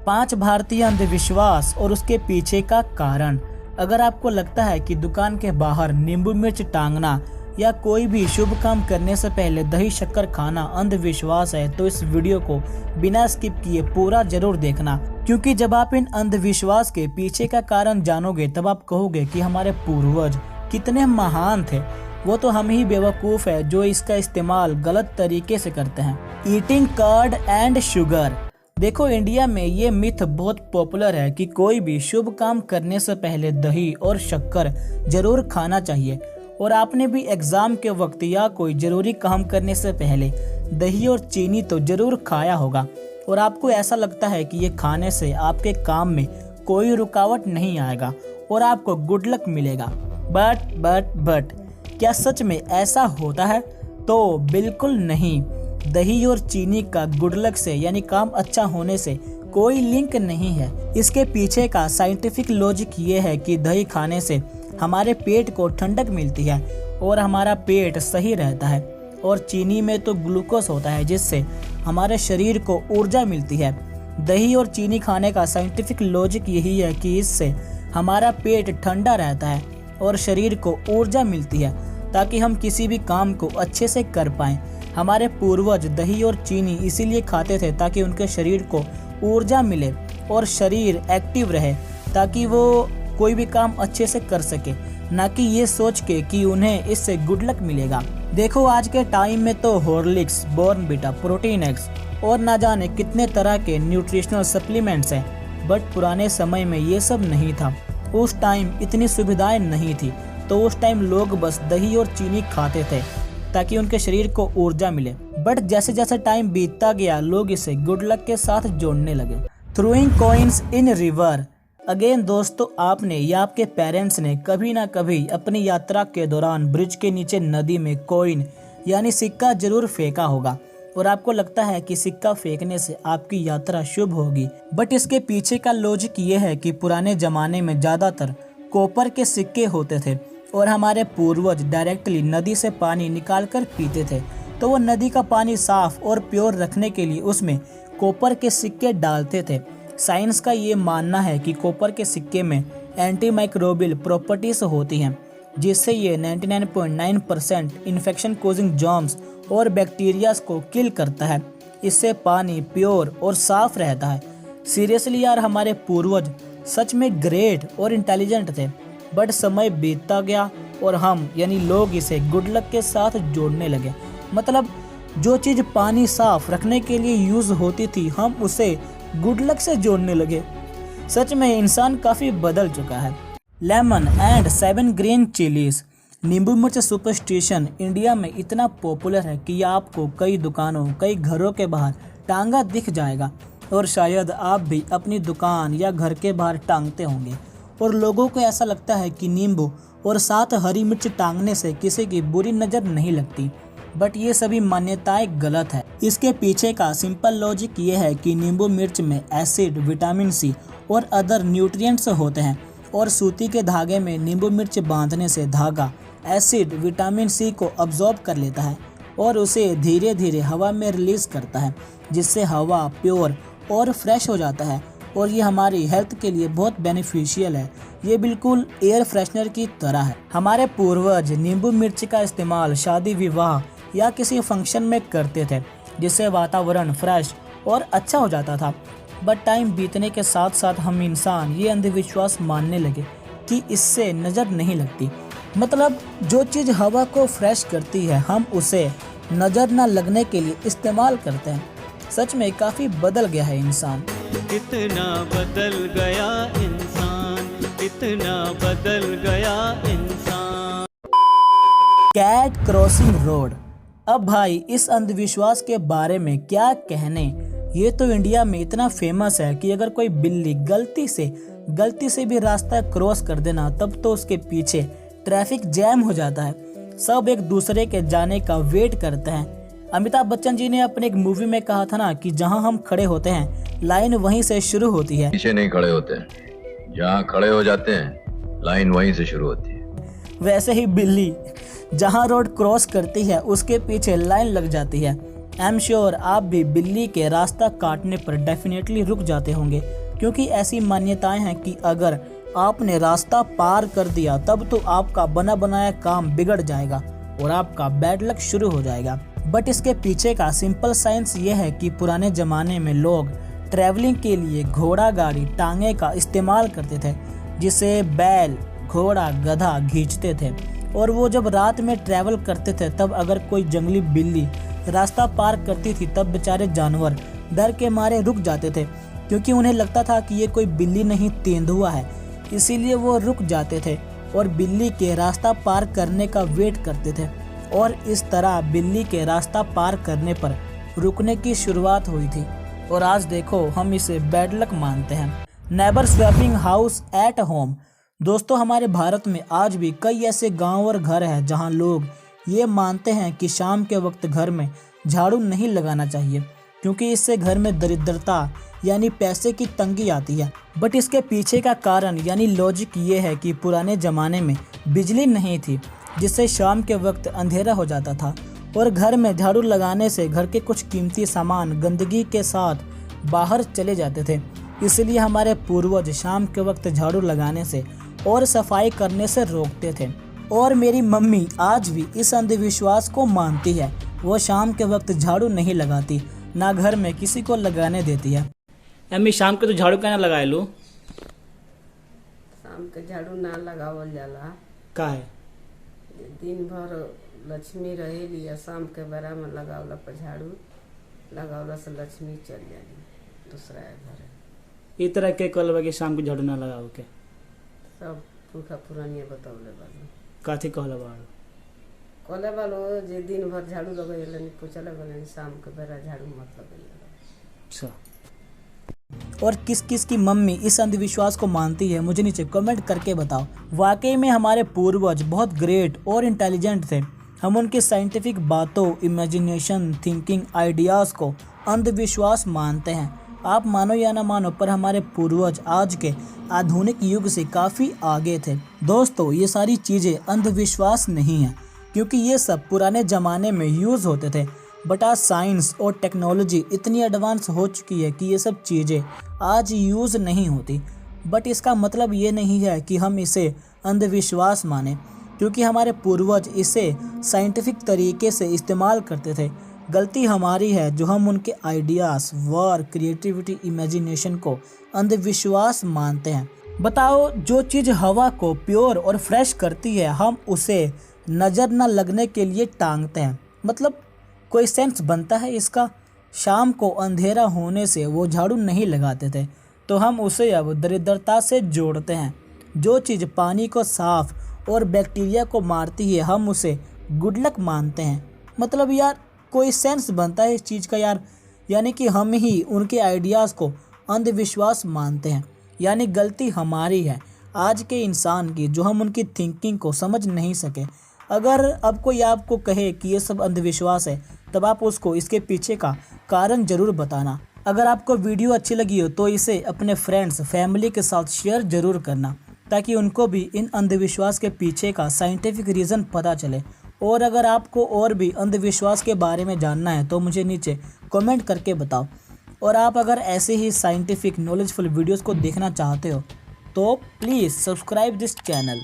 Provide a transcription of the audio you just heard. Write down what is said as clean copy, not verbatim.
5 भारतीय अंधविश्वास और उसके पीछे का कारण। अगर आपको लगता है कि दुकान के बाहर नींबू मिर्च टांगना या कोई भी शुभ काम करने से पहले दही शक्कर खाना अंधविश्वास है, तो इस वीडियो को बिना स्किप किए पूरा जरूर देखना, क्योंकि जब आप इन अंधविश्वास के पीछे का कारण जानोगे तब आप कहोगे कि हमारे पूर्वज कितने महान थे। वो तो हम ही बेवकूफ़ है जो इसका इस्तेमाल गलत तरीके से करते हैं। Eating curd and sugar. देखो, इंडिया में ये मिथ बहुत पॉपुलर है कि कोई भी शुभ काम करने से पहले दही और शक्कर जरूर खाना चाहिए। और आपने भी एग्जाम के वक्त या कोई जरूरी काम करने से पहले दही और चीनी तो जरूर खाया होगा, और आपको ऐसा लगता है कि ये खाने से आपके काम में कोई रुकावट नहीं आएगा और आपको गुड लक मिलेगा। बट क्या सच में ऐसा होता है? तो बिल्कुल नहीं। दही और चीनी का गुड लक से यानी काम अच्छा होने से कोई लिंक नहीं है। इसके पीछे का साइंटिफिक लॉजिक ये है कि दही खाने से हमारे पेट को ठंडक मिलती है और हमारा पेट सही रहता है, और चीनी में तो ग्लूकोज होता है जिससे हमारे शरीर को ऊर्जा मिलती है। दही और चीनी खाने का साइंटिफिक लॉजिक यही है कि इससे हमारा पेट ठंडा रहता है और शरीर को ऊर्जा मिलती है ताकि हम किसी भी काम को अच्छे से कर पाएं। हमारे पूर्वज दही और चीनी इसीलिए खाते थे ताकि उनके शरीर को ऊर्जा मिले और शरीर एक्टिव रहे, ताकि वो कोई भी काम अच्छे से कर सके, ना कि ये सोच के कि उन्हें इससे गुड लक मिलेगा। देखो, आज के टाइम में तो हॉर्लिक्स, बॉर्नविटा, प्रोटीन एग्स और ना जाने कितने तरह के न्यूट्रिशनल सप्लीमेंट्स हैं, बट पुराने समय में ये सब नहीं था। उस टाइम इतनी सुविधाएं नहीं थी, तो उस टाइम लोग बस दही और चीनी खाते थे ताकि उनके शरीर को ऊर्जा मिले। बट जैसे जैसे टाइम बीतता गया, लोग इसे गुड लक के साथ जोड़ने लगे। Throwing coins in river. Again दोस्तों, आपने या आपके पेरेंट्स ने कभी ना कभी अपनी यात्रा के दौरान ब्रिज के नीचे नदी में कॉइन यानी सिक्का जरूर फेंका होगा, और आपको लगता है कि सिक्का फेंकने से आपकी यात्रा शुभ होगी। बट इसके पीछे का लॉजिक ये है कि पुराने जमाने में ज्यादातर कॉपर के सिक्के होते थे और हमारे पूर्वज डायरेक्टली नदी से पानी निकालकर पीते थे, तो वो नदी का पानी साफ और प्योर रखने के लिए उसमें कॉपर के सिक्के डालते थे। साइंस का ये मानना है कि कॉपर के सिक्के में एंटी माइक्रोबियल प्रॉपर्टीज होती हैं, जिससे ये 99.9% इन्फेक्शन कोजिंग जर्म्स और बैक्टीरियाज को किल करता है। इससे पानी प्योर और साफ रहता है। सीरियसली यार, हमारे पूर्वज सच में ग्रेट और इंटेलिजेंट थे। बट समय बीतता गया और हम यानी लोग इसे गुड लक के साथ जोड़ने लगे। मतलब जो चीज़ पानी साफ रखने के लिए यूज होती थी, हम उसे गुड लक से जोड़ने लगे। सच में इंसान काफ़ी बदल चुका है। Lemon and 7 green chillies. नींबू मिर्च सुपरस्टिशन इंडिया में इतना पॉपुलर है कि आपको कई दुकानों, कई घरों के बाहर टांगा दिख जाएगा, और शायद आप भी अपनी दुकान या घर के बाहर टांगते होंगे। और लोगों को ऐसा लगता है कि नींबू और साथ हरी मिर्च टांगने से किसी की बुरी नज़र नहीं लगती, बट ये सभी मान्यताएं गलत है। इसके पीछे का सिंपल लॉजिक ये है कि नींबू मिर्च में एसिड, विटामिन सी और अदर न्यूट्रिएंट्स होते हैं, और सूती के धागे में नींबू मिर्च बांधने से धागा एसिड, विटामिन सी को अब्जॉर्ब कर लेता है और उसे धीरे धीरे हवा में रिलीज करता है, जिससे हवा प्योर और फ्रेश हो जाता है, और ये हमारी हेल्थ के लिए बहुत बेनिफिशियल है। ये बिल्कुल एयर फ्रेशनर की तरह है। हमारे पूर्वज नींबू मिर्च का इस्तेमाल शादी विवाह या किसी फंक्शन में करते थे, जिससे वातावरण फ्रेश और अच्छा हो जाता था। बट टाइम बीतने के साथ साथ हम इंसान ये अंधविश्वास मानने लगे कि इससे नज़र नहीं लगती। मतलब जो चीज़ हवा को फ्रेश करती है, हम उसे नज़र न लगने के लिए इस्तेमाल करते हैं। सच में काफ़ी बदल गया है इंसान। कितना बदल गया इंसान, कितना बदल गया इंसान। Cat crossing road. अब भाई, इस अंधविश्वास के बारे में क्या कहने। ये तो इंडिया में इतना फेमस है कि अगर कोई बिल्ली गलती से भी रास्ता क्रॉस कर देना, तब तो उसके पीछे ट्रैफिक जैम हो जाता है। सब एक दूसरे के जाने का वेट करते हैं। अमिताभ बच्चन जी ने अपने एक मूवी में कहा था ना कि जहां हम खड़े होते हैं, लाइन वहीं से शुरू होती है। पीछे नहीं खड़े होते हैं, जहां खड़े हो जाते हैं लाइन वहीं से शुरू होती है। वैसे ही बिल्ली जहां रोड क्रॉस करती है उसके पीछे लाइन लग जाती है, आई एम श्योर आप भी बिल्ली के रास्ता काटने पर डेफिनेटली रुक जाते होंगे, क्योंकि ऐसी मान्यताएं हैं कि अगर आपने रास्ता पार कर दिया तब तो आपका बना बनाया काम बिगड़ जाएगा और आपका बैड लक शुरू हो जाएगा। बट इसके पीछे का सिंपल साइंस ये है कि पुराने ज़माने में लोग ट्रैवलिंग के लिए घोड़ा गाड़ी टांगे का इस्तेमाल करते थे, जिसे बैल घोड़ा गधा खींचते थे। और वो जब रात में ट्रैवल करते थे तब अगर कोई जंगली बिल्ली रास्ता पार करती थी तब बेचारे जानवर डर के मारे रुक जाते थे, क्योंकि उन्हें लगता था कि ये कोई बिल्ली नहीं तेंदुआ है, इसीलिए वो रुक जाते थे और बिल्ली के रास्ता पार करने का वेट करते थे। और इस तरह बिल्ली के रास्ता पार करने पर रुकने की शुरुआत हुई थी। और आज देखो हम इसे बैड लक मानते हैं। Neighbour swapping house at home. दोस्तों, हमारे भारत में आज भी कई ऐसे गांव और घर हैं जहां लोग ये मानते हैं कि शाम के वक्त घर में झाड़ू नहीं लगाना चाहिए, क्योंकि इससे घर में दरिद्रता यानी पैसे की तंगी आती है। बट इसके पीछे का कारण यानी लॉजिक ये है कि पुराने ज़माने में बिजली नहीं थी, जिससे शाम के वक्त अंधेरा हो जाता था और घर में झाड़ू लगाने से घर के कुछ कीमती सामान गंदगी के साथ बाहर चले जाते थे। इसलिए हमारे पूर्वज शाम के वक्त झाड़ू लगाने से और सफाई करने से रोकते थे। और मेरी मम्मी आज भी इस अंधविश्वास को मानती है। वो शाम के वक्त झाड़ू नहीं लगाती, ना घर में किसी को लगाने देती है। अम्मी, शाम के तो झाड़ू कहना लगाए लो। शाम के झाड़ू ना लगावल जाला। का है? दिन भर लक्ष्मी रहेली, शाम के बेरा में लगावला पर झाड़ू लगावला से लक्ष्मी चल जाली दूसरा घर। ई तरह के कहल कि शाम के झाड़ू ना लगाओ के सब पुरखा पुरानिया बतौले बालो। काथी कहल बाड़ू? कहले बालो जे दिन भर झाड़ू लगेलन पोछा लगेलन, शाम के बेरा झाड़ू मत लगेलन। अच्छा, और किस किस की मम्मी इस अंधविश्वास को मानती है मुझे नीचे कमेंट करके बताओ। वाकई में हमारे पूर्वज बहुत ग्रेट और इंटेलिजेंट थे। हम उनकी साइंटिफिक बातों, इमेजिनेशन, थिंकिंग, आइडियाज़ को अंधविश्वास मानते हैं। आप मानो या ना मानो, पर हमारे पूर्वज आज के आधुनिक युग से काफ़ी आगे थे। दोस्तों, ये सारी चीज़ें अंधविश्वास नहीं है, क्योंकि ये सब पुराने ज़माने में यूज़ होते थे। बट आज साइंस और टेक्नोलॉजी इतनी एडवांस हो चुकी है कि ये सब चीज़ें आज यूज़ नहीं होती। बट इसका मतलब ये नहीं है कि हम इसे अंधविश्वास माने, क्योंकि हमारे पूर्वज इसे साइंटिफिक तरीके से इस्तेमाल करते थे। गलती हमारी है जो हम उनके आइडियाज़, वर्क, क्रिएटिविटी, इमेजिनेशन को अंधविश्वास मानते हैं। बताओ, जो चीज़ हवा को प्योर और फ्रेश करती है हम उसे नज़र न लगने के लिए टांगते हैं। मतलब कोई सेंस बनता है इसका? शाम को अंधेरा होने से वो झाड़ू नहीं लगाते थे, तो हम उसे अब दरिद्रता से जोड़ते हैं। जो चीज़ पानी को साफ और बैक्टीरिया को मारती है हम उसे गुड लक मानते हैं। मतलब यार, कोई सेंस बनता है इस चीज़ का यार? यानी कि हम ही उनके आइडियाज़ को अंधविश्वास मानते हैं। यानी गलती हमारी है आज के इंसान की, जो हम उनकी थिंकिंग को समझ नहीं सके। अगर अब कोई आपको कहे कि ये सब अंधविश्वास है, तब आप उसको इसके पीछे का कारण ज़रूर बताना। अगर आपको वीडियो अच्छी लगी हो तो इसे अपने फ्रेंड्स, फैमिली के साथ शेयर ज़रूर करना, ताकि उनको भी इन अंधविश्वास के पीछे का साइंटिफिक रीज़न पता चले। और अगर आपको और भी अंधविश्वास के बारे में जानना है तो मुझे नीचे कमेंट करके बताओ। और आप अगर ऐसे ही साइंटिफिक नॉलेजफुल वीडियोस को देखना चाहते हो तो प्लीज़ सब्सक्राइब दिस चैनल।